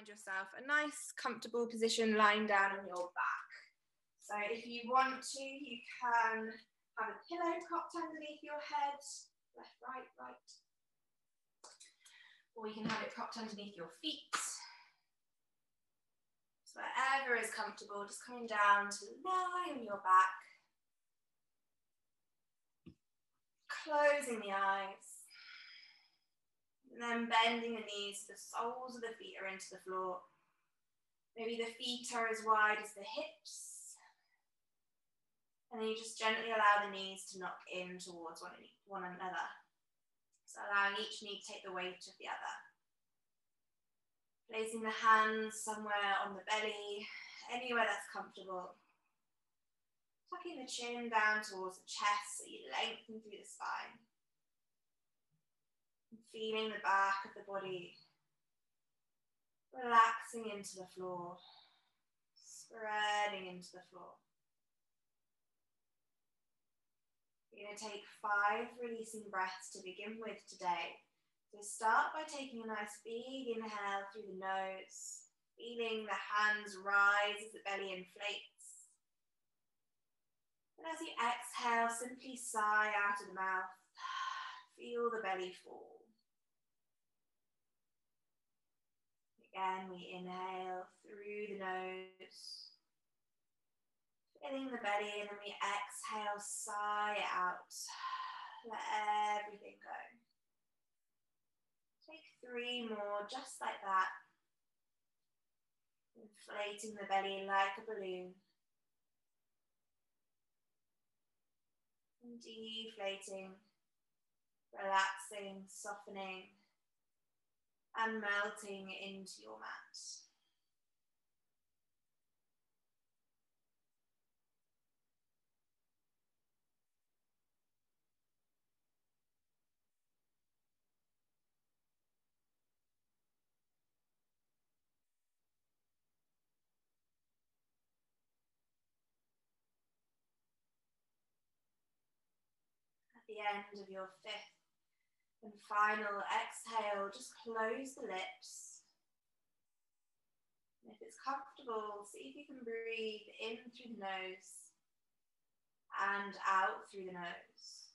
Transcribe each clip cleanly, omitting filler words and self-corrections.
Find yourself a nice, comfortable position lying down on your back. So if you want to, you can have a pillow propped underneath your head, left, right, right. Or you can have it propped underneath your feet. So wherever is comfortable, just coming down to lie on your back. Closing the eyes. And then bending the knees, the soles of the feet are into the floor. Maybe the feet are as wide as the hips. And then you just gently allow the knees to knock in towards one another. So allowing each knee to take the weight of the other. Placing the hands somewhere on the belly, anywhere that's comfortable. Tucking the chin down towards the chest so you lengthen through the spine. Feeling the back of the body, relaxing into the floor, spreading into the floor. You're going to take 5 releasing breaths to begin with today. So start by taking a nice big inhale through the nose, feeling the hands rise as the belly inflates. And as you exhale, simply sigh out of the mouth. Feel the belly fall. Again, we inhale through the nose, filling the belly, and then we exhale, sigh out. Let everything go. Take 3 more, just like that. Inflating the belly like a balloon. And deflating, relaxing, softening, and melting into your mat. At the end of your 5th and final exhale, just close the lips. And if it's comfortable, see if you can breathe in through the nose and out through the nose.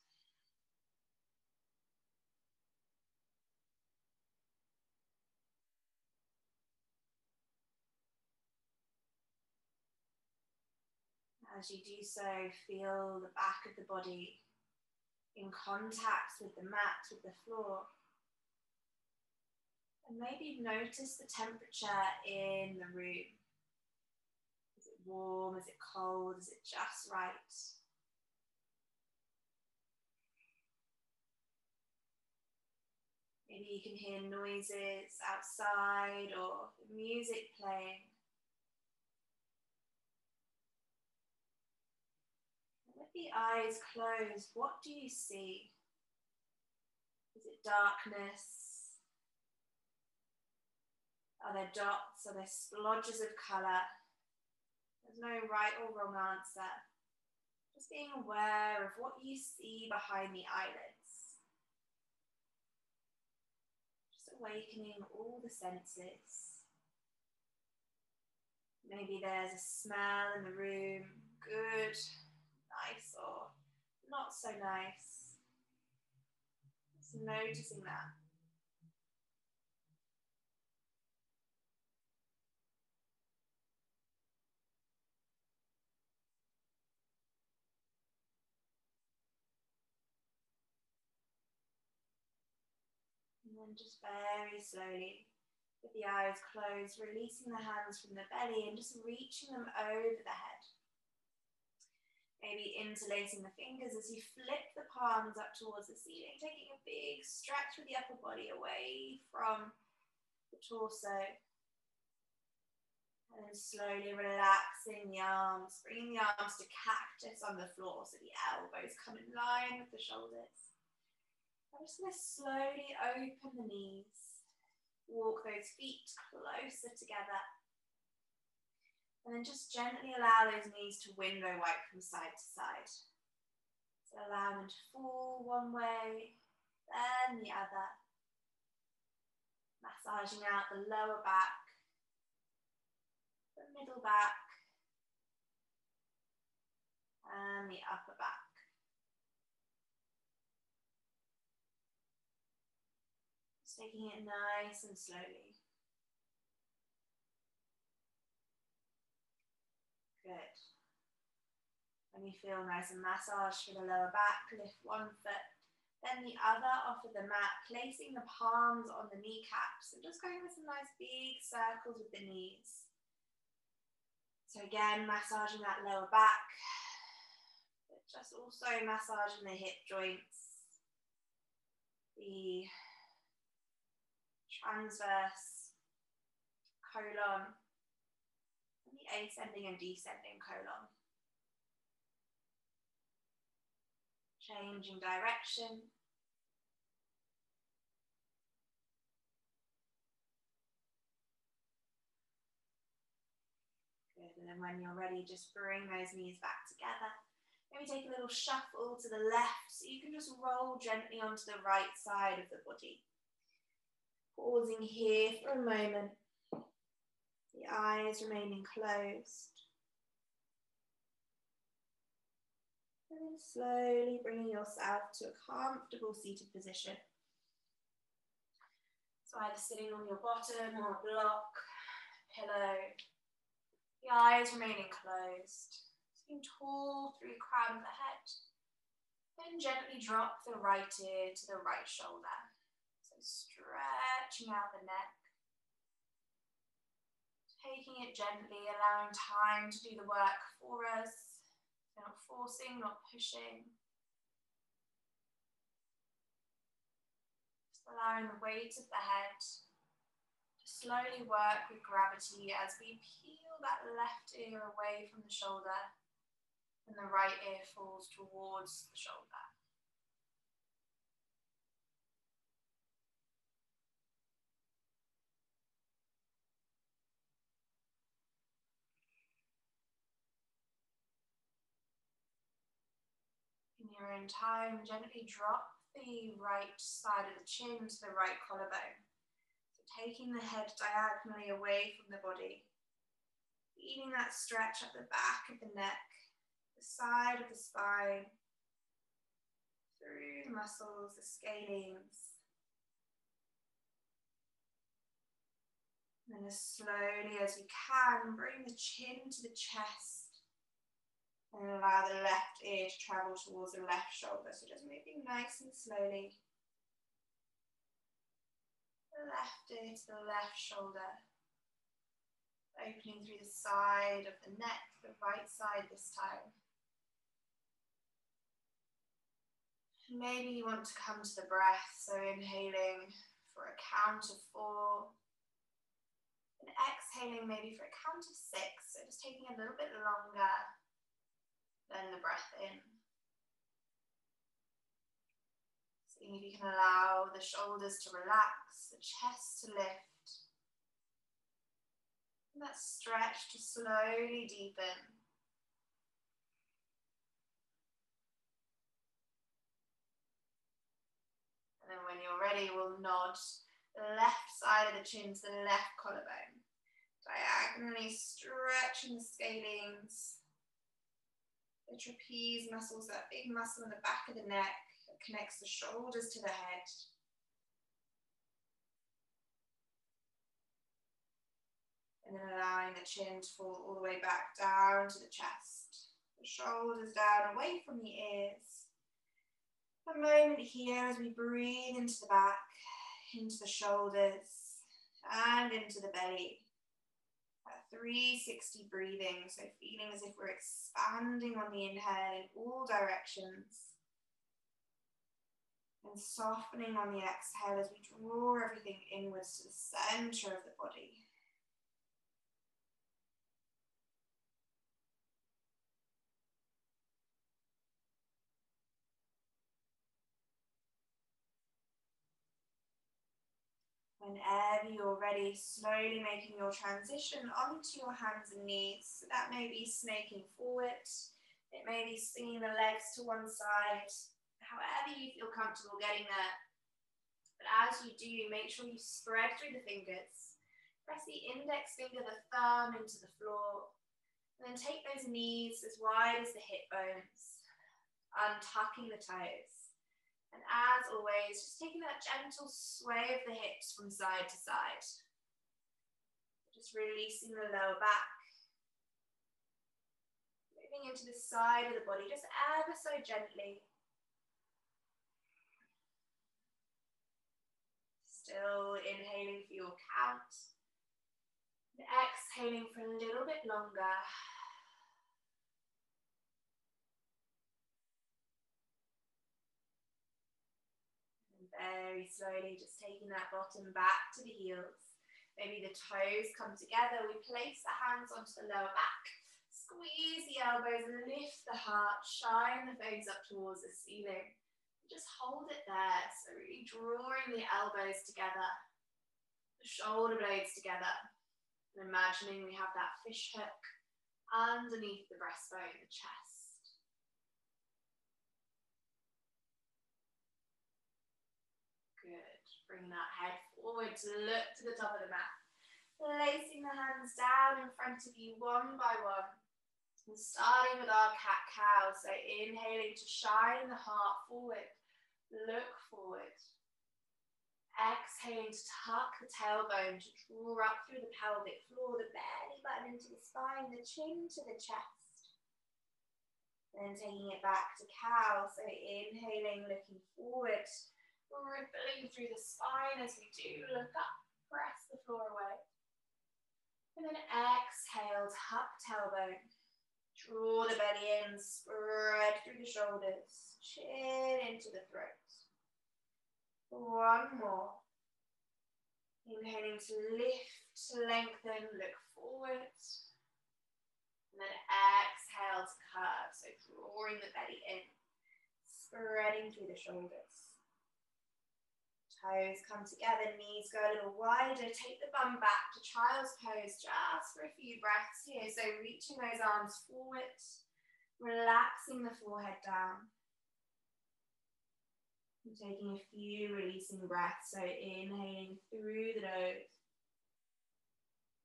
As you do so, feel the back of the body in contact with the mat, with the floor. And maybe notice the temperature in the room. Is it warm? Is it cold? Is it just right? Maybe you can hear noises outside or music playing. With the eyes closed, what do you see? Is it darkness? Are there dots? Are there splodges of colour? There's no right or wrong answer. Just being aware of what you see behind the eyelids. Just awakening all the senses. Maybe there's a smell in the room, good, nice, or not so nice. Just noticing that. And then just very slowly, with the eyes closed, releasing the hands from the belly and just reaching them over the head. Maybe interlacing the fingers as you flip the palms up towards the ceiling, taking a big stretch with the upper body away from the torso. And then slowly relaxing the arms, bringing the arms to cactus on the floor so the elbows come in line with the shoulders. I'm just going to slowly open the knees, walk those feet closer together. And then just gently allow those knees to window wipe from side to side. So allow them to fall one way, then the other. Massaging out the lower back, the middle back, and the upper back. Just taking it nice and slowly. Good. When you feel nice and massaged for the lower back, lift one foot, then the other off of the mat, placing the palms on the kneecaps and just going with some nice big circles with the knees. So again, massaging that lower back, but just also massaging the hip joints, the transverse colon, and the ascending and descending colon. Changing direction. Good, and then when you're ready, just bring those knees back together. Maybe take a little shuffle to the left, so you can just roll gently onto the right side of the body. Pausing here for a moment, the eyes remaining closed. And then slowly bringing yourself to a comfortable seated position. So either sitting on your bottom or a block, pillow. The eyes remaining closed. Sitting tall through the crown of the head. Then gently drop the right ear to the right shoulder. So stretching out the neck. Taking it gently, allowing time to do the work for us. So not forcing, not pushing. Just allowing the weight of the head to slowly work with gravity as we peel that left ear away from the shoulder and the right ear falls towards the shoulder. In your own time, gently drop the right side of the chin to the right collarbone. So taking the head diagonally away from the body. Feeling that stretch at the back of the neck, the side of the spine, through the muscles, the scalenes. And then as slowly as you can, bring the chin to the chest and allow the left ear to travel towards the left shoulder. So just moving nice and slowly. The left ear to the left shoulder. Opening through the side of the neck, the right side this time. Maybe you want to come to the breath, so inhaling for a count of 4. And exhaling maybe for a count of 6, so just taking a little bit longer than the breath in. Seeing if you can allow the shoulders to relax, the chest to lift. And that stretch to slowly deepen. And then when you're ready, we'll nod the left side of the chin to the left collarbone. Diagonally stretching the scalenes. The trapeze muscles, that big muscle in the back of the neck that connects the shoulders to the head. And then allowing the chin to fall all the way back down to the chest. The shoulders down away from the ears. A moment here as we breathe into the back, into the shoulders, and into the belly. That 360 breathing, so feeling as if we're expanding on the inhale in all directions. And softening on the exhale as we draw everything inwards to the center of the body. Whenever you're ready, slowly making your transition onto your hands and knees. So that may be snaking forward. It may be swinging the legs to one side. However you feel comfortable getting there. But as you do, make sure you spread through the fingers. Press the index finger, the thumb into the floor. And then take those knees as wide as the hip bones, untucking the toes. And as always, just taking that gentle sway of the hips from side to side. Just releasing the lower back. Moving into the side of the body, just ever so gently. Still inhaling for your count. And exhaling for a little bit longer. Very slowly, just taking that bottom back to the heels. Maybe the toes come together. We place the hands onto the lower back. Squeeze the elbows and lift the heart. Shine the face up towards the ceiling. Just hold it there. So really drawing the elbows together. The shoulder blades together. And imagining we have that fish hook underneath the breastbone, the chest. Good. Bring that head forward to look to the top of the mat. Placing the hands down in front of you one by one. And starting with our cat-cow. So inhaling to shine the heart forward. Look forward. Exhaling to tuck the tailbone, to draw up through the pelvic floor, the belly button into the spine, the chin to the chest. Then taking it back to cow. So inhaling, looking forward. Rippling through the spine as we do look up, press the floor away. And then exhale, tuck tailbone. Draw the belly in, spread through the shoulders, chin into the throat. One more. Inhaling to lift, to lengthen, look forward. And then exhale to curve, so drawing the belly in, spreading through the shoulders. Toes come together, knees go a little wider. Take the bum back to child's pose just for a few breaths here. So reaching those arms forward, relaxing the forehead down. And taking a few releasing breaths. So inhaling through the nose.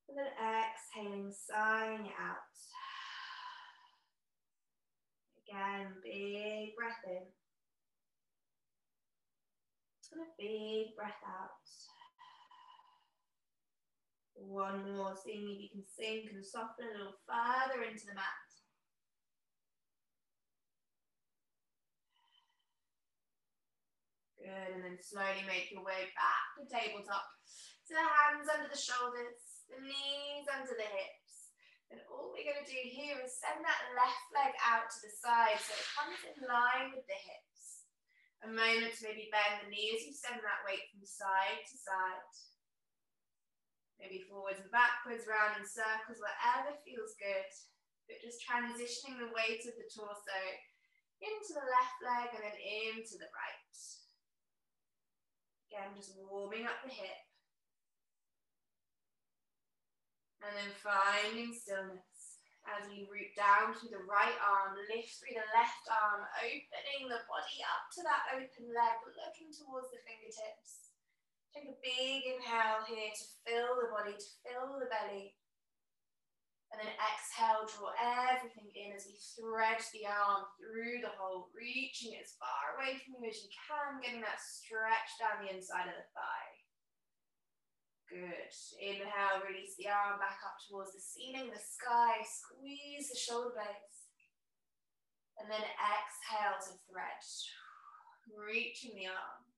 And then exhaling, sighing it out. Again, big breath in. And a big breath out. One more, seeing if you can sink and soften a little further into the mat. Good, and then slowly make your way back to tabletop. So the hands under the shoulders, the knees under the hips. And all we're going to do here is send that left leg out to the side so it comes in line with the hips. A moment to maybe bend the knee as you send that weight from side to side. Maybe forwards and backwards, round in circles, whatever feels good. But just transitioning the weight of the torso into the left leg and then into the right. Again, just warming up the hip. And then finding stillness. As you root down through the right arm, lift through the left arm, opening the body up to that open leg, looking towards the fingertips. Take a big inhale here to fill the body, to fill the belly. And then exhale, draw everything in as we thread the arm through the hole, reaching as far away from you as you can, getting that stretch down the inside of the thigh. Good. Inhale, release the arm back up towards the ceiling, the sky. Squeeze the shoulder blades. And then exhale to thread. Reaching the arm.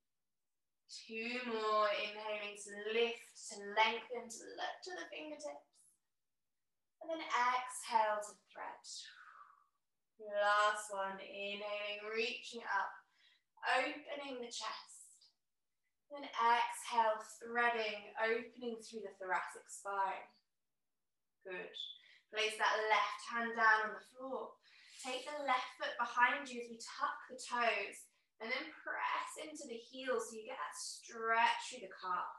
Two more. Inhaling to lift, to lengthen, to look to the fingertips. And then exhale to thread. Last one. Inhaling, reaching up. Opening the chest. Then exhale, threading, opening through the thoracic spine. Good. Place that left hand down on the floor. Take the left foot behind you as we tuck the toes. And then press into the heels so you get that stretch through the calf.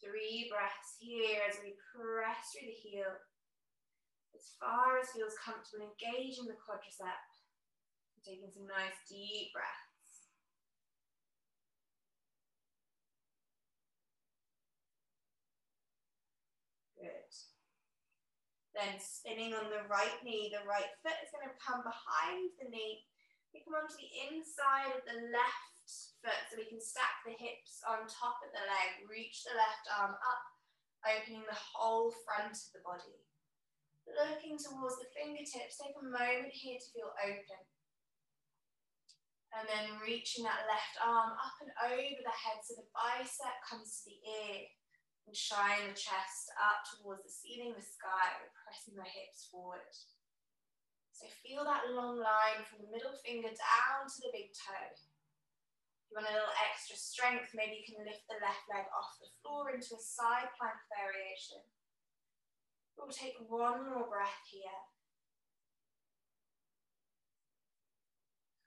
3 breaths here as we press through the heel. As far as feels comfortable, engaging the quadricep. Taking some nice deep breaths. Then spinning on the right knee, the right foot is going to come behind the knee. We come onto the inside of the left foot so we can stack the hips on top of the leg. Reach the left arm up, opening the whole front of the body. Looking towards the fingertips, take a moment here to feel open. And then reaching that left arm up and over the head so the bicep comes to the ear. And shine the chest up towards the ceiling, the sky, pressing the hips forward. So feel that long line from the middle finger down to the big toe. If you want a little extra strength, maybe you can lift the left leg off the floor into a side plank variation. We'll take one more breath here.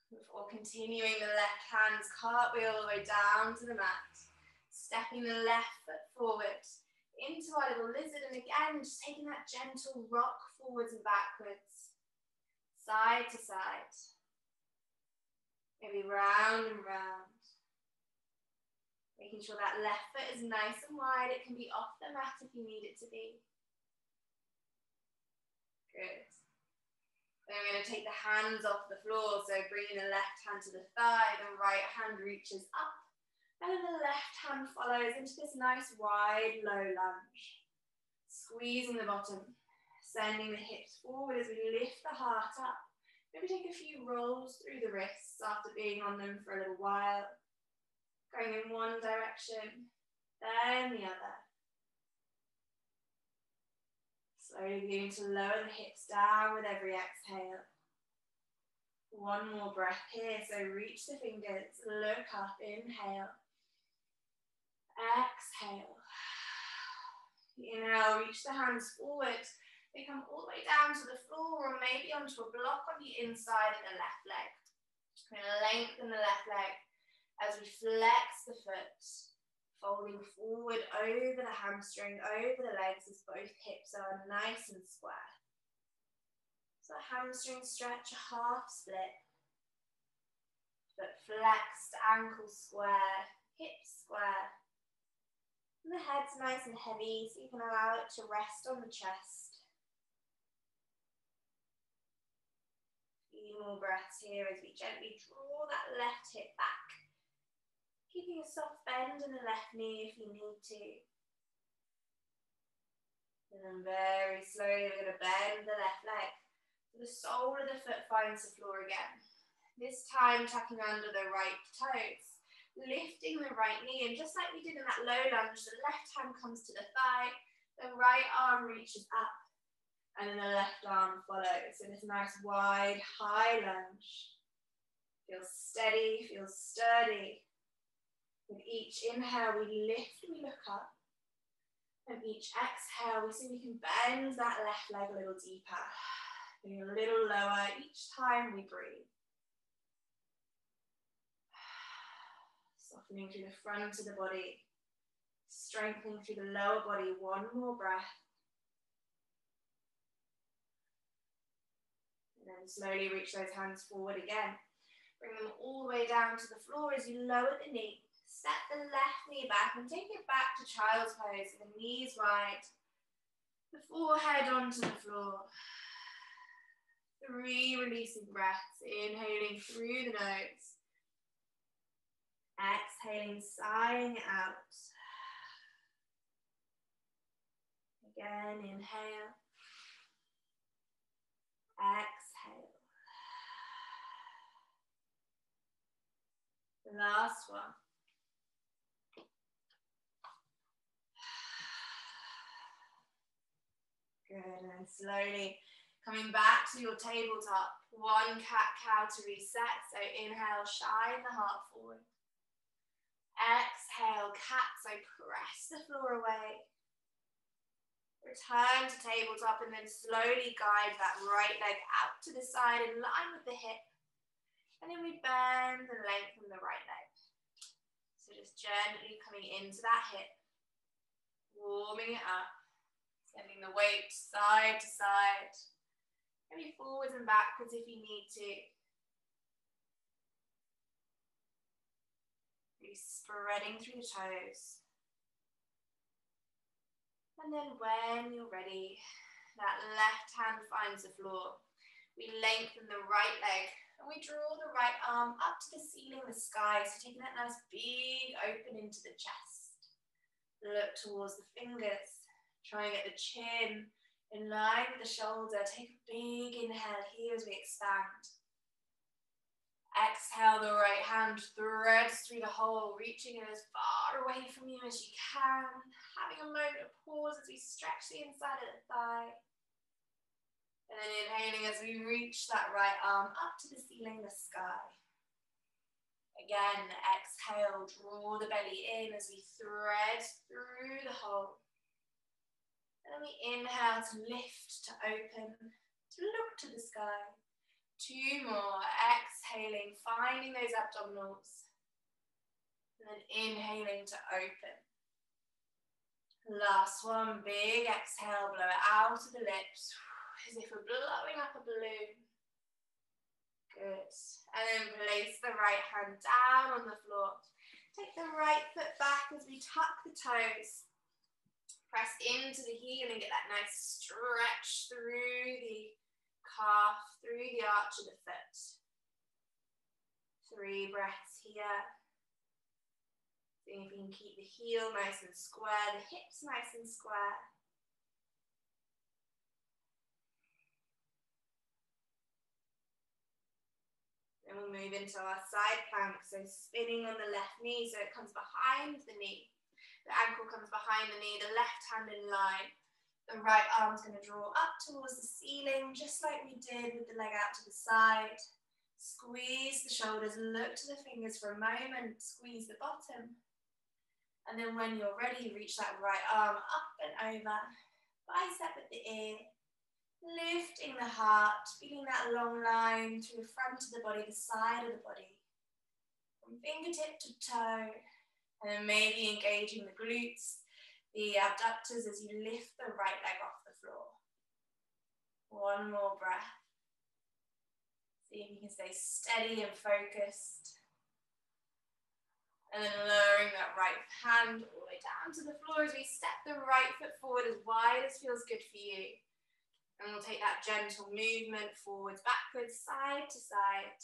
Before continuing the left hand's cartwheel all the way down to the mat. Stepping the left foot forward into our little lizard, and again, just taking that gentle rock forwards and backwards, side to side, maybe round and round. Making sure that left foot is nice and wide. It can be off the mat if you need it to be. Good. Then we're going to take the hands off the floor, so bringing the left hand to the thigh, the right hand reaches up. And then the left hand follows into this nice wide low lunge. Squeezing the bottom, sending the hips forward as we lift the heart up. Maybe take a few rolls through the wrists after being on them for a little while. Going in one direction, then the other. Slowly beginning to lower the hips down with every exhale. One more breath here, so reach the fingers, look up, inhale. Exhale. Inhale, reach the hands forward. They come all the way down to the floor or maybe onto a block on the inside of the left leg. We're going to lengthen the left leg as we flex the foot, folding forward over the hamstring, over the legs as both hips are nice and square. So hamstring stretch, a half split. Foot flexed, ankle square, hips square. And the head's nice and heavy, so you can allow it to rest on the chest. A few more breaths here as we gently draw that left hip back. Keeping a soft bend in the left knee if you need to. And then very slowly we're going to bend the left leg. So the sole of the foot finds the floor again. This time tucking under the right toes. Lifting the right knee, and just like we did in that low lunge, the left hand comes to the thigh, the right arm reaches up, and then the left arm follows. So this nice wide, high lunge. Feels steady, feels sturdy. With each inhale, we lift, we look up. And each exhale, we see we can bend that left leg a little deeper. Getting a little lower each time we breathe. Softening through the front of the body, strengthening through the lower body. One more breath. And then slowly reach those hands forward again. Bring them all the way down to the floor as you lower the knee. Step the left knee back and take it back to child's pose. So the knees wide, the forehead onto the floor. 3 releasing breaths, inhaling through the nose. Exhaling, sighing out. Again, inhale. Exhale. The last one. Good, and slowly coming back to your tabletop. One cat-cow to reset. So inhale, shine the heart forward. Exhale, cat, so press the floor away. Return to tabletop and then slowly guide that right leg out to the side in line with the hip. And then we bend and lengthen the right leg. So just gently coming into that hip, warming it up, sending the weight side to side, maybe forwards and backwards if you need to. Spreading through the toes. And then when you're ready, That left hand finds the floor. We lengthen the right leg and we draw the right arm up to the ceiling, the sky. So taking that nice big open into the chest. Look towards the fingers. Try and get the chin in line with the shoulder. Take a big inhale here as we expand. Exhale, the right hand threads through the hole, reaching it as far away from you as you can. Having a moment of pause as we stretch the inside of the thigh. And then inhaling as we reach that right arm up to the ceiling, the sky. Again, exhale, draw the belly in as we thread through the hole. And then we inhale to lift, to open, to look to the sky. 2 more, exhaling, finding those abdominals. And then inhaling to open. Last one, big exhale, blow it out of the lips, as if we're blowing up a balloon. Good. And then place the right hand down on the floor. Take the right foot back as we tuck the toes. Press into the heel and get that nice stretch through the calf, through the arch of the foot. 3 breaths here. See if you can keep the heel nice and square, the hips nice and square. Then we'll move into our side plank, so spinning on the left knee so it comes behind the knee. The ankle comes behind the knee, the left hand in line. The right arm's going to draw up towards the ceiling, just like we did with the leg out to the side. Squeeze the shoulders, look to the fingers for a moment, squeeze the bottom. And then when you're ready, reach that right arm up and over, bicep at the ear, lifting the heart, feeling that long line through the front of the body, the side of the body, from fingertip to toe, and then maybe engaging the glutes, the abductors as you lift the right leg off the floor. 1 more breath. See if you can stay steady and focused. And then lowering that right hand all the way down to the floor as we step the right foot forward as wide as feels good for you. And we'll take that gentle movement forwards, backwards, side to side,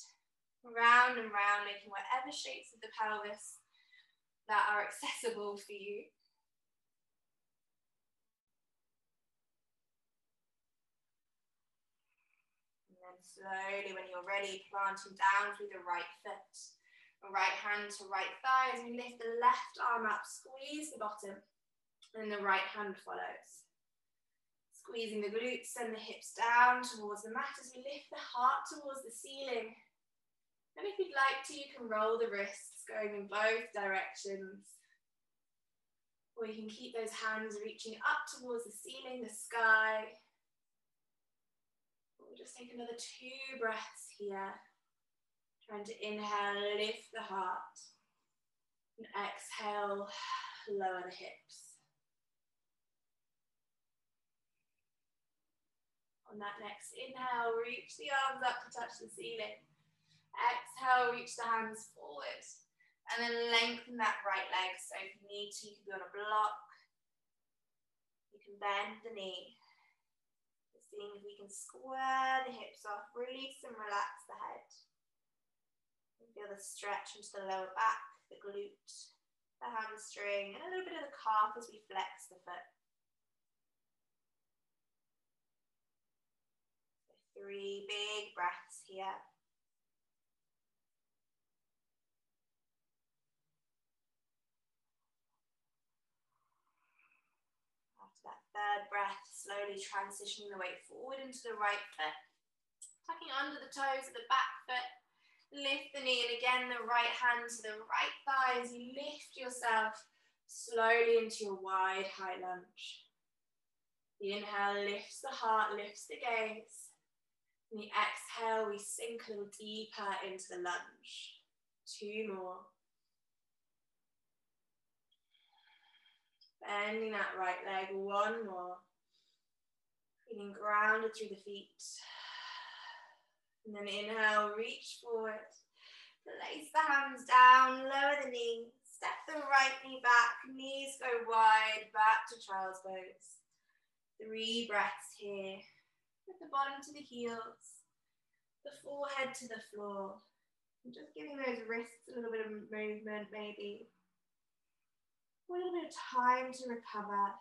round and round, making whatever shapes of the pelvis that are accessible for you. And then slowly, when you're ready, planting down through the right foot. Right hand to right thigh as we lift the left arm up, squeeze the bottom, and the right hand follows. Squeezing the glutes, send the hips down towards the mat as we lift the heart towards the ceiling. And if you'd like to, you can roll the wrists going in both directions. Or you can keep those hands reaching up towards the ceiling, the sky. We'll just take another 2 breaths here. Trying to inhale, lift the heart. And exhale, lower the hips. On that next inhale, reach the arms up to touch the ceiling. Exhale, reach the hands forward. And then lengthen that right leg. So if you need to, you can be on a block. You can bend the knee. Seeing if we can square the hips off, release and relax the head. Feel the stretch into the lower back, the glute, the hamstring, and a little bit of the calf as we flex the foot. So 3 big breaths here. After that 3rd breath, slowly transitioning the weight forward into the right foot, tucking under the toes of the back foot. Lift the knee, and again the right hand to the right thigh as you lift yourself slowly into your wide high lunge. The inhale lifts the heart, lifts the gaze. And the exhale, we sink a little deeper into the lunge. 2 more. Bending that right leg, 1 more. Feeling grounded through the feet. And then inhale, reach forward. Place the hands down, lower the knee. Step the right knee back, knees go wide, back to child's pose. 3 breaths here. With the bottom to the heels, the forehead to the floor. And just giving those wrists a little bit of movement, maybe. A little bit of time to recover.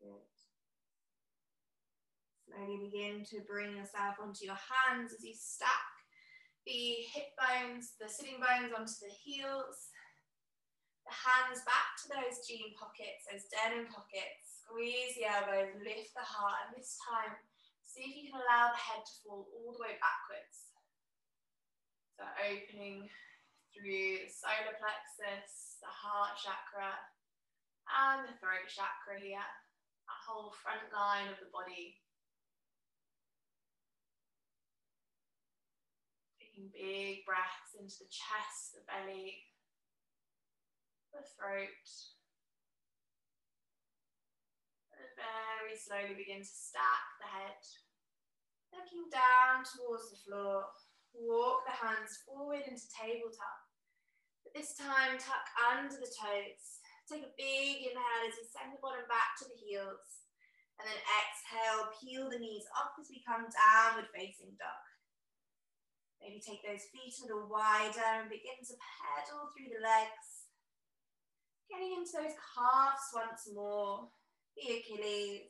Good. Slowly begin to bring yourself onto your hands as you stack the hip bones, the sitting bones onto the heels. The hands back to those jean pockets, those denim pockets. Squeeze the elbows, lift the heart, and this time, see if you can allow the head to fall all the way backwards. So opening through the solar plexus, the heart chakra, and the throat chakra here. That whole front line of the body. Taking big breaths into the chest, the belly, the throat. And very slowly begin to stack the head. Looking down towards the floor. Walk the hands forward into tabletop. But this time, tuck under the toes. Take a big inhale as you send the bottom back to the heels. And then exhale, peel the knees up as we come downward facing dog. Maybe take those feet a little wider and begin to pedal through the legs. Getting into those calves once more. The Achilles,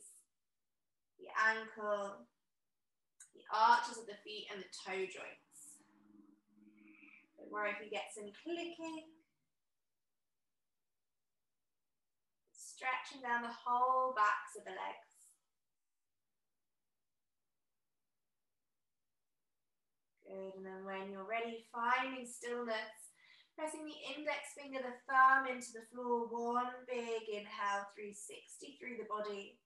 the ankle, the arches of the feet and the toe joints. Don't worry if you get some clicking. Stretching down the whole backs of the legs. Good, and then when you're ready, finding stillness, pressing the index finger, the thumb into the floor, one big inhale, 360 through the body.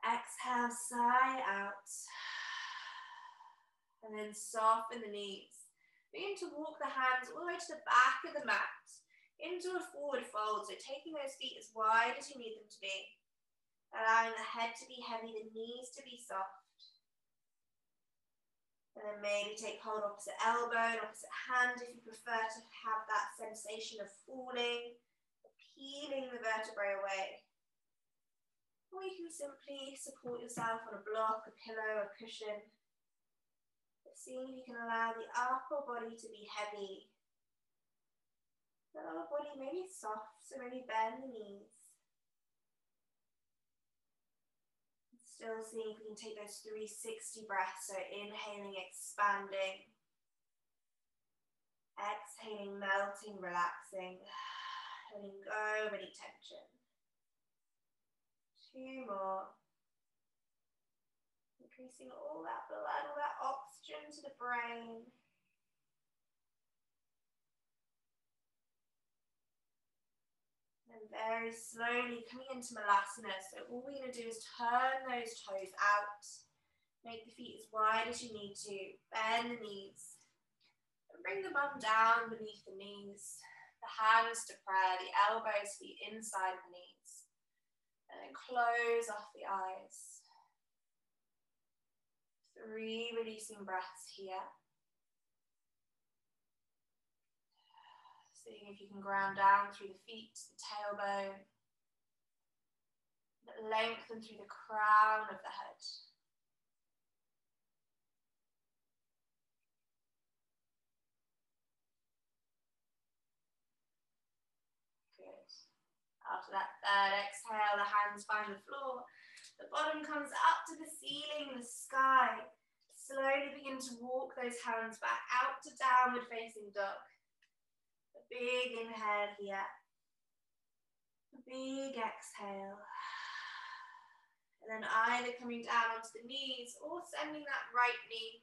Exhale, sigh out. And then soften the knees. Begin to walk the hands all the way to the back of the mat, into a forward fold, so taking those feet as wide as you need them to be. Allowing the head to be heavy, the knees to be soft. And then maybe take hold opposite elbow and opposite hand if you prefer to have that sensation of falling, peeling the vertebrae away. Or you can simply support yourself on a block, a pillow, a cushion. But seeing if you can allow the upper body to be heavy. The lower body maybe soft, so maybe bend the knees. Still seeing if we can take those 360 breaths, so inhaling, expanding. Exhaling, melting, relaxing. Letting go of any tension. 2 more. Increasing all that blood, all that oxygen to the brain. And very slowly coming into Malasana. So all we're going to do is turn those toes out. Make the feet as wide as you need to. Bend the knees. And bring the bum down beneath the knees. The hands to prayer. The elbows, feet inside the knees. And then close off the eyes. 3 releasing breaths here. Seeing if you can ground down through the feet, the tailbone. Lengthen through the crown of the head. Good. After that third exhale, the hands find the floor. The bottom comes up to the ceiling, the sky. Slowly begin to walk those hands back out to downward facing dog. A big inhale here. A big exhale. And then either coming down onto the knees or sending that right knee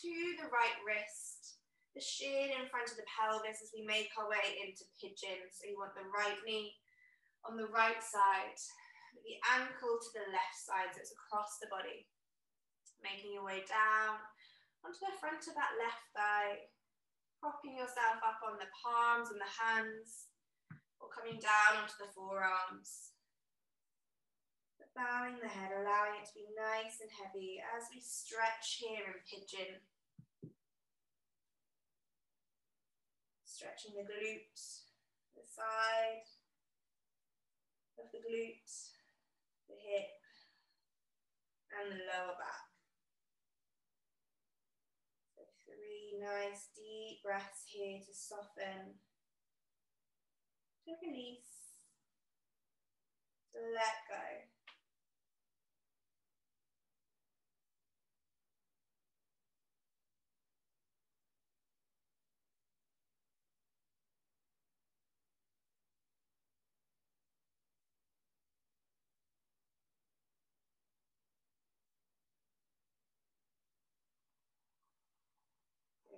to the right wrist. The shin in front of the pelvis as we make our way into pigeon. So you want the right knee on the right side, the ankle to the left side, so it's across the body. Making your way down onto the front of that left thigh. Propping yourself up on the palms and the hands, or coming down onto the forearms. But bowing the head, allowing it to be nice and heavy as we stretch here in pigeon. stretching the glute, the side of the glute, the hip, and the lower back. So 3 nice deep breaths here to soften, to release, to let go.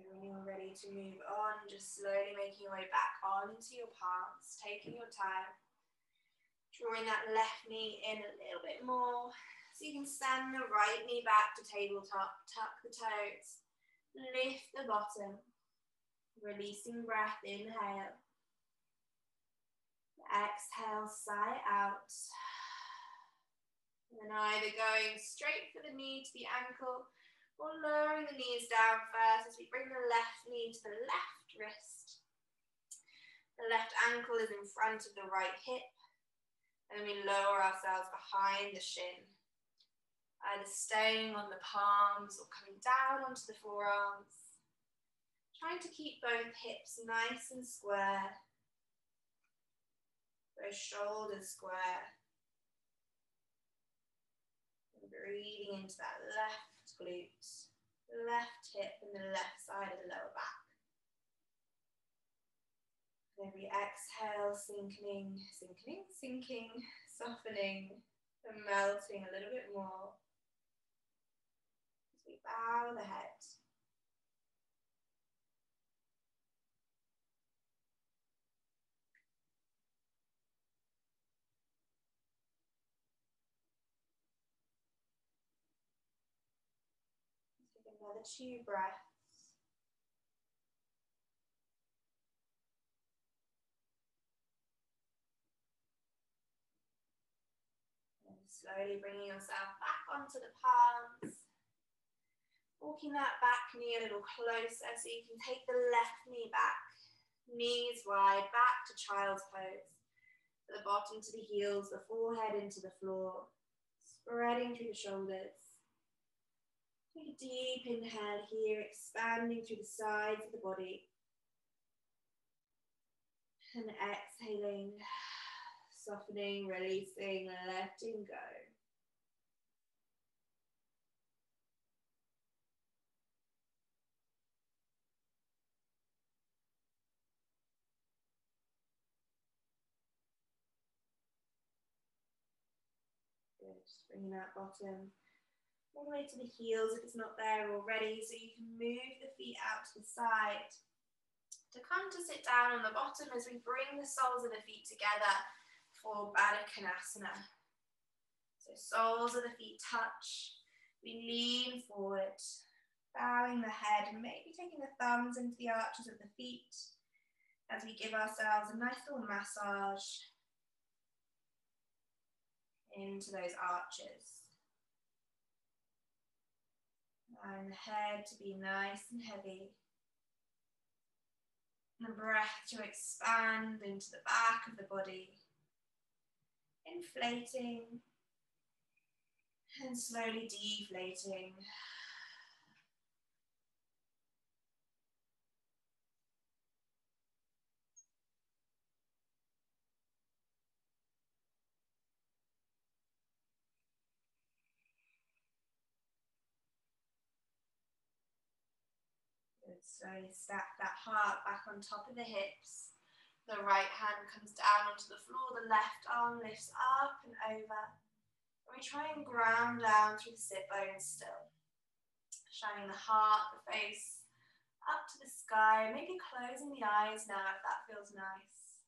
When you're ready to move on, just slowly making your way back onto your palms, taking your time, drawing that left knee in a little bit more, so you can stand the right knee back to tabletop, tuck the toes, lift the bottom, releasing breath, inhale, exhale, sigh out, and then either going straight for the knee to the ankle, or lowering the knees down first as we bring the left knee to the left wrist. The left ankle is in front of the right hip, and we lower ourselves behind the shin, either staying on the palms or coming down onto the forearms. Trying to keep both hips nice and square, both shoulders square. And breathing into that left glute, the left hip and the left side of the lower back. And every exhale, sinking, softening and melting a little bit more as we bow the head. Take another 2 breaths. Slowly bringing yourself back onto the palms. Walking that back knee a little closer so you can take the left knee back. Knees wide, back to child's pose. The bottom to the heels, the forehead into the floor. Spreading through the shoulders. Take a deep inhale here, expanding through the sides of the body. And exhaling. Softening, releasing, letting go. Good. Just bringing that bottom all the way to the heels if it's not there already, so you can move the feet out to the side. To come to sit down on the bottom as we bring the soles of the feet together for Baddha Konasana. So soles of the feet touch, we lean forward, bowing the head and maybe taking the thumbs into the arches of the feet as we give ourselves a nice little massage into those arches. Allowing the head to be nice and heavy. And the breath to expand into the back of the body. Inflating and slowly deflating. Good. Slowly stack that heart back on top of the hips. The right hand comes down onto the floor, the left arm lifts up and over. And we try and ground down through the sit bones still. Shining the heart, the face up to the sky, maybe closing the eyes now if that feels nice.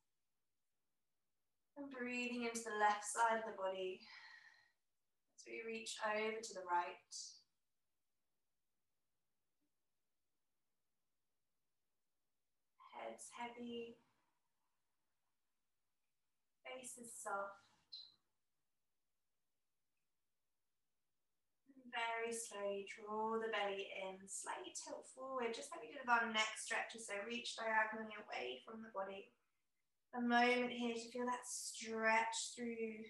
And breathing into the left side of the body as we reach over to the right. Head's heavy. Face is soft. And Very slowly draw the belly in, slightly tilt forward, just like we did with our neck stretches. So reach diagonally away from the body. A moment here to feel that stretch through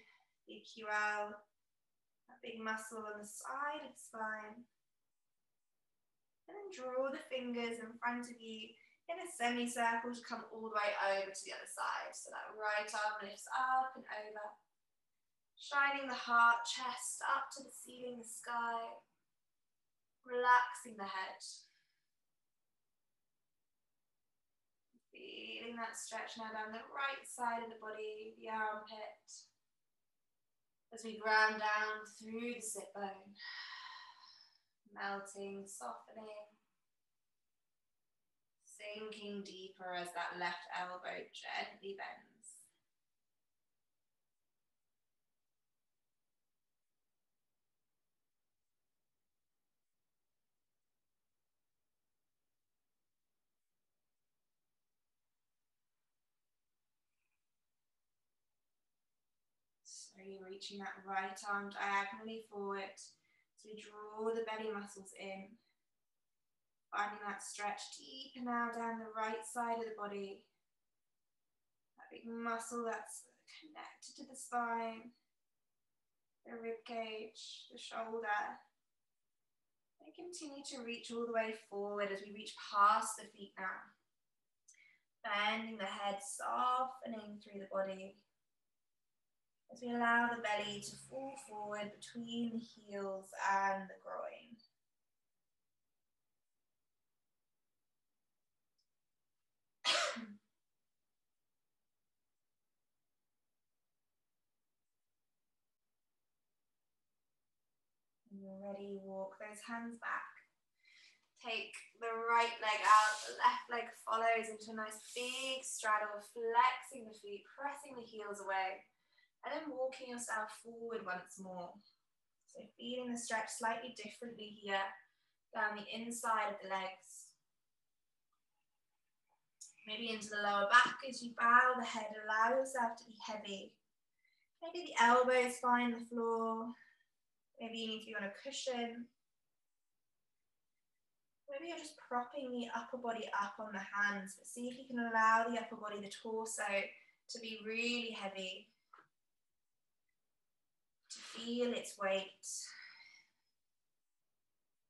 the QL, that big muscle on the side of the spine. And then draw the fingers in front of you in a semicircle to come all the way over to the other side. So that right arm lifts up and over. Shining the heart, chest up to the ceiling, the sky. Relaxing the head. Feeling that stretch now down the right side of the body, the armpit. As we ground down through the sit bone. Melting, softening. Sinking deeper as that left elbow gently bends. Slowly reaching that right arm diagonally forward as we draw the belly muscles in. Finding that stretch deeper now down the right side of the body. That big muscle that's connected to the spine, the rib cage, the shoulder. And continue to reach all the way forward as we reach past the feet now. Bending the head, softening through the body. As we allow the belly to fall forward between the heels and the groin. When you're ready, walk those hands back. Take the right leg out, the left leg follows into a nice big straddle, flexing the feet, pressing the heels away, and then walking yourself forward once more. So feeling the stretch slightly differently here, down the inside of the legs. Maybe into the lower back as you bow the head, allow yourself to be heavy. Maybe the elbows find the floor. Maybe you need to be on a cushion. Maybe you're just propping the upper body up on the hands, but see if you can allow the upper body, the torso, to be really heavy. To feel its weight.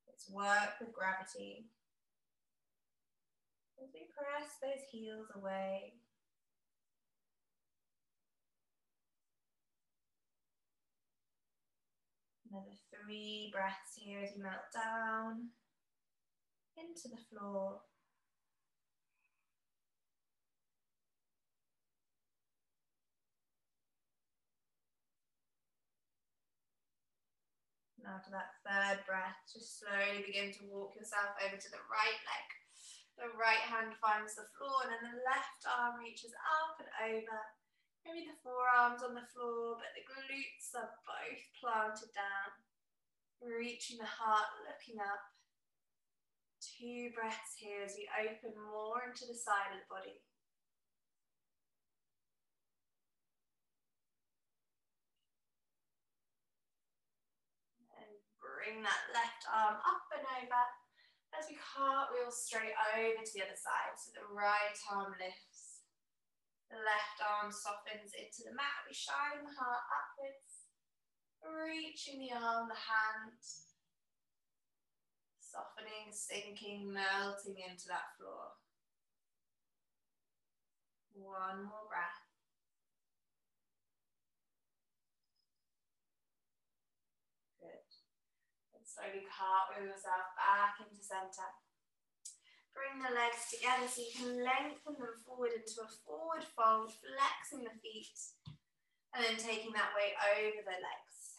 Its work with gravity. As we press those heels away. Another 3 breaths here as you melt down into the floor. And after that 3rd breath, just slowly begin to walk yourself over to the right leg. The right hand finds the floor and then the left arm reaches up and over. Maybe the forearms on the floor, but the glutes are both planted down. Reaching the heart, looking up. 2 breaths here as you open more into the side of the body. And bring that left arm up and over as we cartwheel straight over to the other side. So the right arm lifts. The left arm softens into the mat. We shine the heart upwards. Reaching the arm, the hand. Softening, sinking, melting into that floor. 1 more breath. Good. And slowly cartwheel yourself back into center. Bring the legs together so you can lengthen them forward into a forward fold, flexing the feet, and then taking that weight over the legs.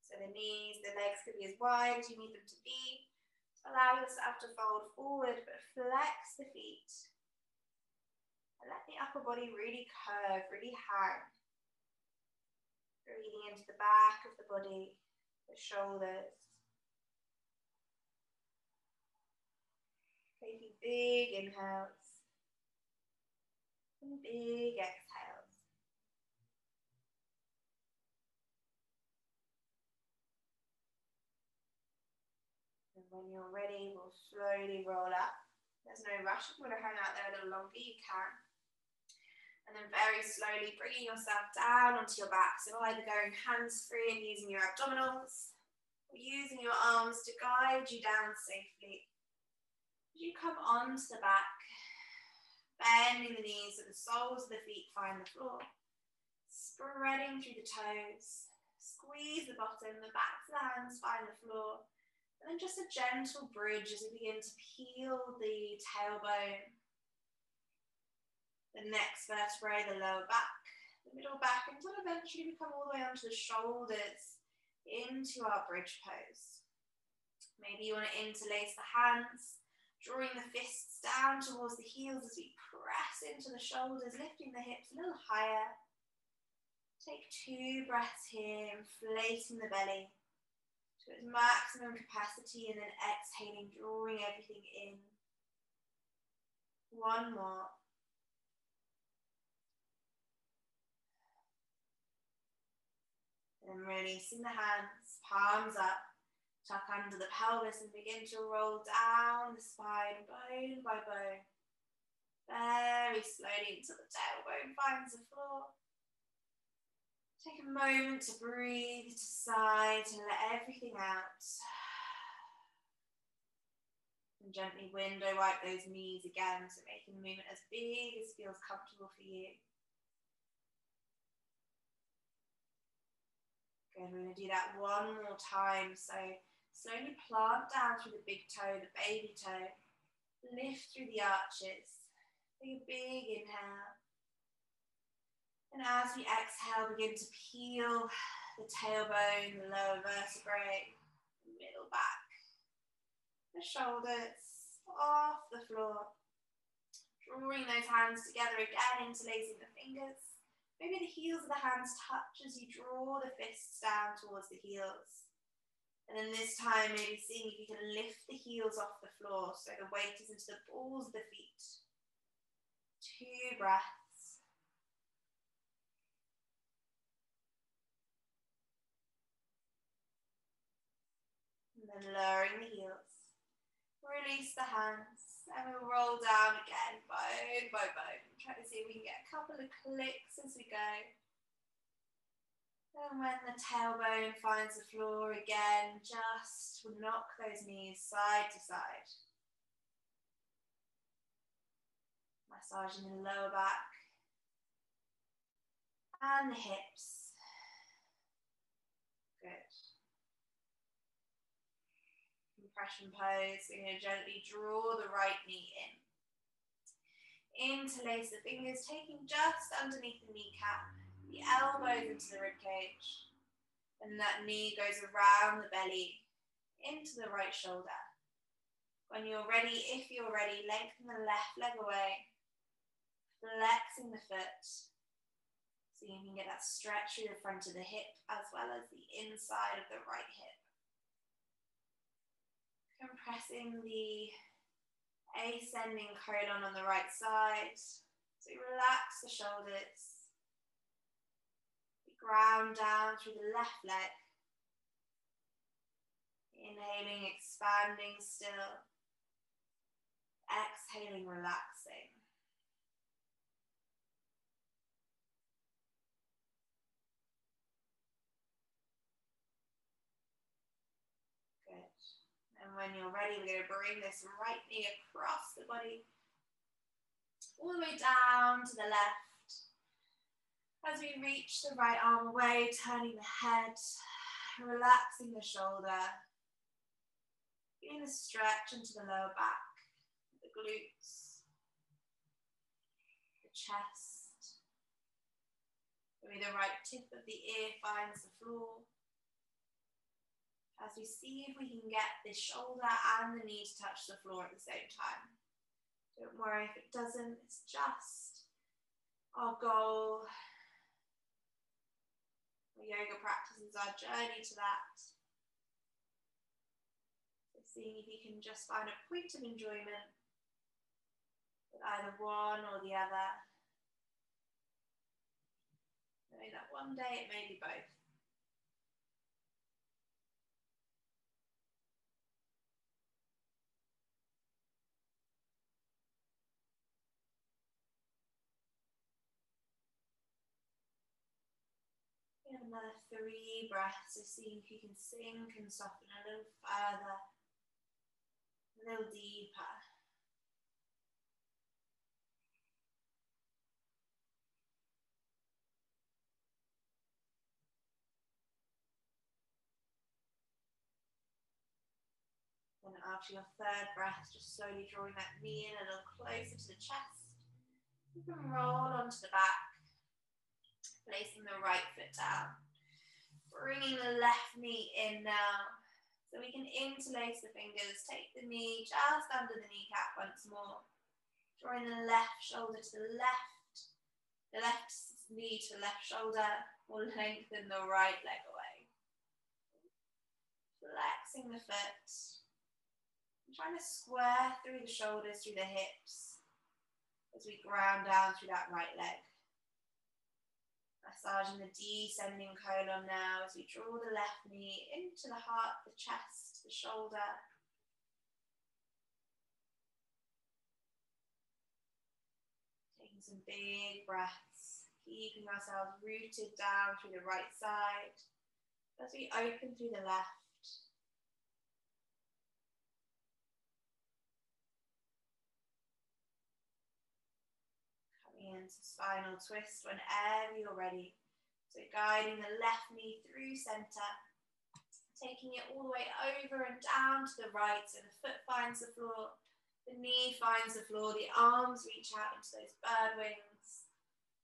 So the knees, the legs could be as wide as you need them to be. So allow yourself to fold forward, but flex the feet. And let the upper body really curve, really hang. Breathing into the back of the body, the shoulders. Taking big inhales and big exhales. When you're ready, we'll slowly roll up. There's no rush. If you want to hang out there a little longer, you can. And then very slowly bringing yourself down onto your back. So either going hands-free and using your abdominals, or using your arms to guide you down safely. As you come onto the back, bending the knees so the soles of the feet find the floor. Spreading through the toes. Squeeze the bottom, the backs of the hands find the floor. And then just a gentle bridge as we begin to peel the tailbone. The next vertebrae, the lower back, the middle back, until eventually we come all the way onto the shoulders, into our bridge pose. Maybe you want to interlace the hands, drawing the fists down towards the heels as we press into the shoulders, lifting the hips a little higher. Take 2 breaths here, inflating the belly to its maximum capacity, and then exhaling, drawing everything in. 1 more. And releasing the hands, palms up, tuck under the pelvis and begin to roll down the spine, bone by bone. Very slowly until the tailbone finds the floor. Take a moment to breathe, to sigh, to let everything out. And gently window wipe those knees again, so making the movement as big as feels comfortable for you. Good, we're going to do that 1 more time. So slowly plant down through the big toe, the baby toe. Lift through the arches. Take a big inhale. And as we exhale, begin to peel the tailbone, the lower vertebrae, the middle back, the shoulders off the floor. Drawing those hands together again, interlacing the fingers. Maybe the heels of the hands touch as you draw the fists down towards the heels. And then this time, maybe seeing if you can lift the heels off the floor so the weight is into the balls of the feet. 2 breaths. And then lowering the heels. Release the hands. And we'll roll down again, bone by bone. Try to see if we can get a couple of clicks as we go. And when the tailbone finds the floor again, just knock those knees side to side. Massaging the lower back and the hips. Good. Compression pose. We're going to gently draw the right knee in. Interlace the fingers, taking just underneath the kneecap, the elbows into the ribcage. And that knee goes around the belly, into the right shoulder. When you're ready, if you're ready, lengthen the left leg away, flexing the foot. So you can get that stretch through the front of the hip as well as the inside of the right hip. Compressing the ascending colon on the right side. So relax the shoulders. Ground down through the left leg. Inhaling, expanding still. Exhaling, relaxing. Good. And when you're ready, we're going to bring this right knee across the body, all the way down to the left. As we reach the right arm away, turning the head, relaxing the shoulder, feeling the stretch into the lower back, the glutes, the chest. Maybe the right tip of the ear finds the floor. As we see if we can get the shoulder and the knee to touch the floor at the same time. Don't worry if it doesn't, it's just our goal. Our yoga practice is our journey to that. So seeing if you can just find a point of enjoyment with either one or the other. Knowing that one day it may be both. Another 3 breaths, so see if you can sink and soften a little further, a little deeper. And after your 3rd breath, just slowly drawing that knee in a little closer to the chest. You can roll onto the back, placing the right foot down. Bringing the left knee in now. So we can interlace the fingers, take the knee just under the kneecap once more. Drawing the left shoulder to the left knee to the left shoulder, will lengthen the right leg away. Flexing the foot. I'm trying to square through the shoulders, through the hips, as we ground down through that right leg. Massaging the descending colon now as we draw the left knee into the heart, the chest, the shoulder. Taking some big breaths, keeping ourselves rooted down through the right side as we open through the left. Into spinal twist whenever you're ready. So guiding the left knee through center, taking it all the way over and down to the right so the foot finds the floor, the knee finds the floor, the arms reach out into those bird wings.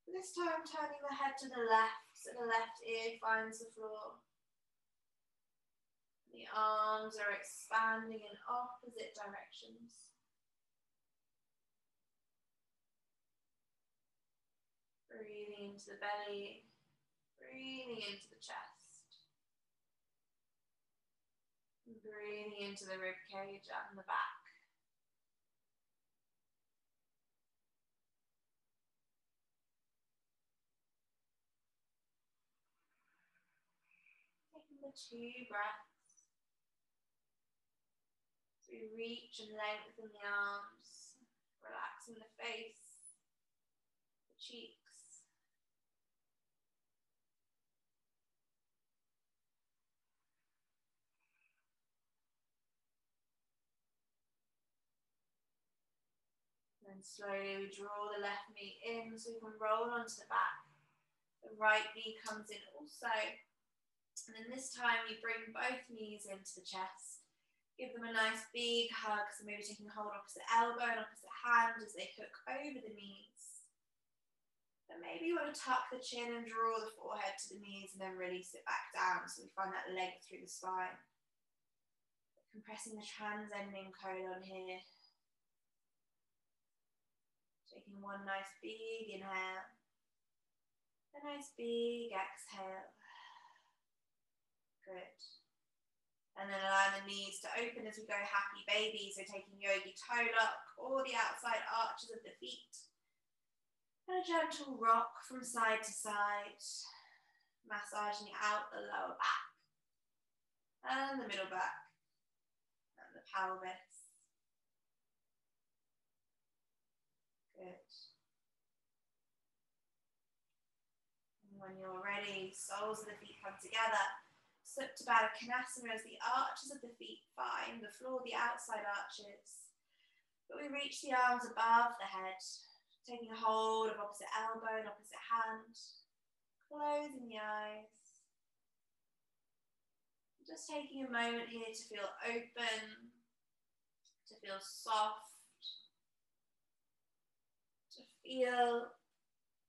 This time turning the head to the left so the left ear finds the floor. The arms are expanding in opposite directions. Breathing into the belly, breathing into the chest, and breathing into the rib cage and the back. Taking the 2 breaths, as we reach and lengthen the arms, relaxing the face, the cheeks. And slowly we draw the left knee in so we can roll onto the back. The right knee comes in also. And then this time you bring both knees into the chest. Give them a nice big hug. So maybe taking hold opposite elbow and opposite hand as they hook over the knees. And maybe you want to tuck the chin and draw the forehead to the knees and then release it back down. So we find that leg through the spine. Compressing the transcending colon here. Taking one nice big inhale, a nice big exhale. Good. And then allow the knees to open as we go happy baby. So taking yogi toe lock or the outside arches of the feet. And a gentle rock from side to side, massaging out the lower back and the middle back and the pelvis. Good. And when you're ready, soles of the feet come together. Supta Baddha Konasana as the arches of the feet find the floor, the outside arches. But we reach the arms above the head, taking a hold of opposite elbow and opposite hand, closing the eyes. Just taking a moment here to feel open, to feel soft, to feel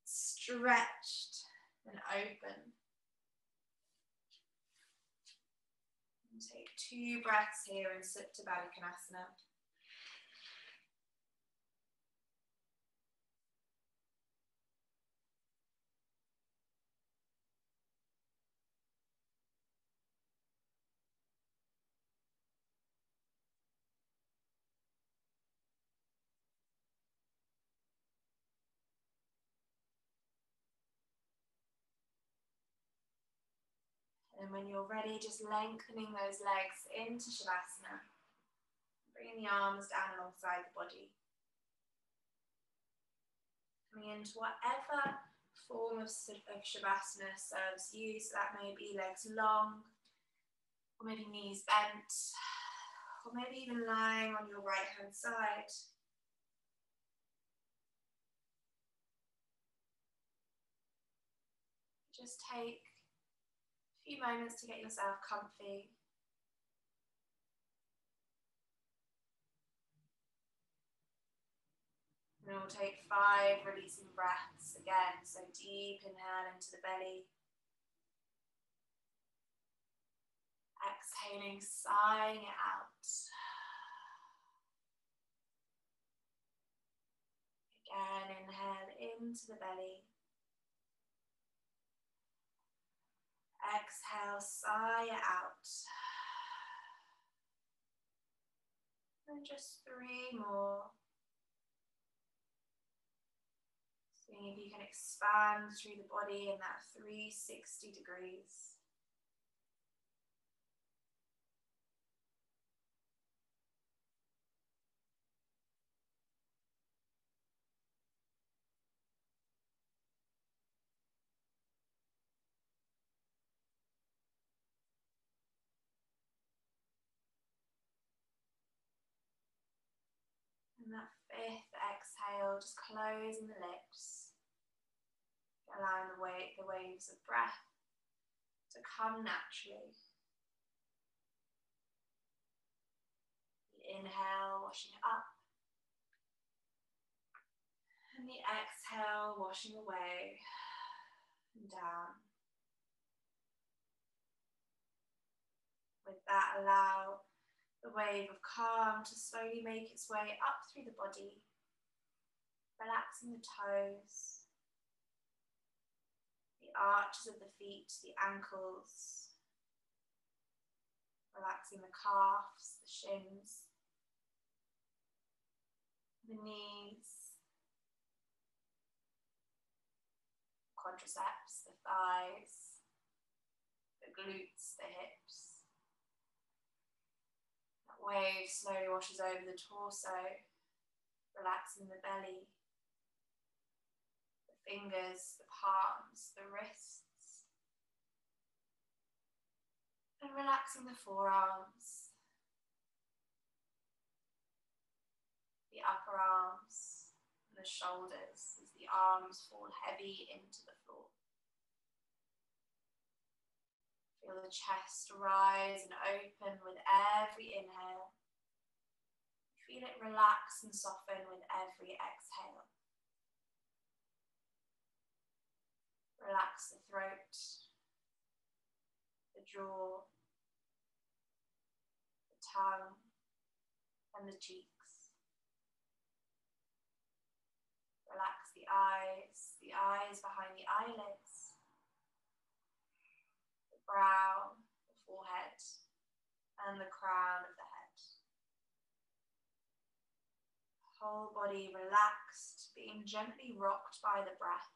stretched and open. And take 2 breaths here in Supta Baddha Konasana. And when you're ready, just lengthening those legs into Shavasana. Bringing the arms down alongside the body. Coming into whatever form of Shavasana serves you. So that may be legs long, or maybe knees bent, or maybe even lying on your right hand side. Just take a few moments to get yourself comfy. And we'll take 5 releasing breaths again. So deep inhale into the belly. Exhaling, sighing it out. Again, inhale into the belly. Exhale, sigh it out. And just 3 more. Seeing if you can expand through the body in that 360 degrees. And that 5th exhale, just closing the lips, allowing the waves of breath to come naturally. The inhale, washing it up, and the exhale, washing away and down. With that, allow the wave of calm to slowly make its way up through the body, relaxing the toes, the arches of the feet, the ankles, relaxing the calves, the shins, the knees, quadriceps, the thighs, the glutes, the hips. That wave slowly washes over the torso, relaxing the belly, the fingers, the palms, the wrists, and relaxing the forearms, the upper arms, and the shoulders as the arms fall heavy into the floor. Feel the chest rise and open with every inhale. Feel it relax and soften with every exhale. Relax the throat, the jaw, the tongue, and the cheeks. Relax the eyes behind the eyelids, the brow, the forehead, and the crown of the head. Whole body relaxed, being gently rocked by the breath.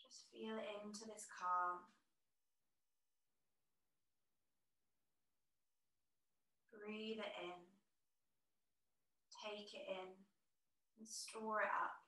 Just feel into this calm. Breathe it in. Take it in and store it up.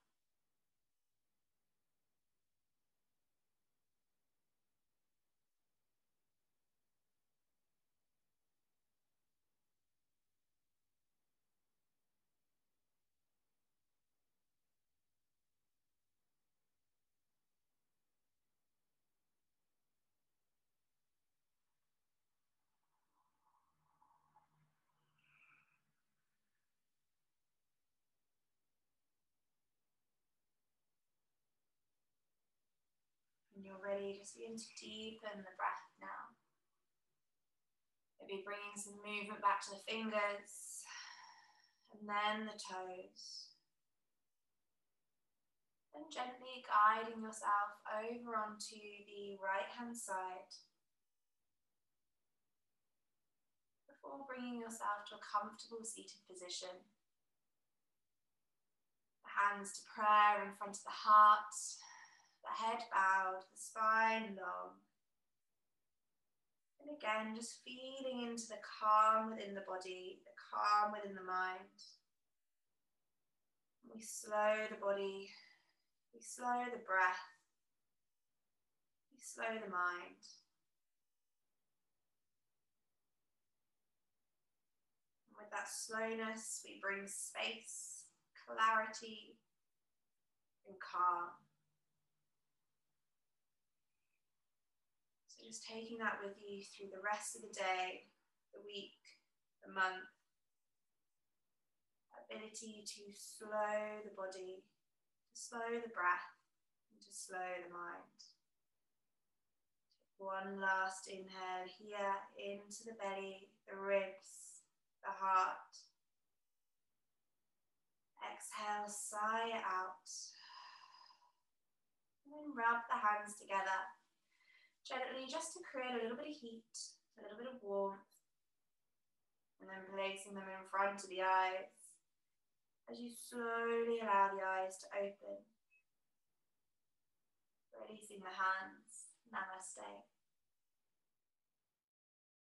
When you're ready, just begin to deepen the breath now. Maybe bringing some movement back to the fingers and then the toes. And gently guiding yourself over onto the right hand side before bringing yourself to a comfortable seated position. The hands to prayer in front of the heart. The head bowed, the spine long, And again, just feeling into the calm within the body, the calm within the mind. We slow the body, we slow the breath, we slow the mind. And with that slowness, we bring space, clarity, and calm. So just taking that with you through the rest of the day, the week, the month. Ability to slow the body, to slow the breath, and to slow the mind. Take one last inhale here into the belly, the ribs, the heart. Exhale, sigh it out. And then rub the hands together gently, just to create a little bit of heat, a little bit of warmth. And then placing them in front of the eyes as you slowly allow the eyes to open. Releasing the hands. Namaste.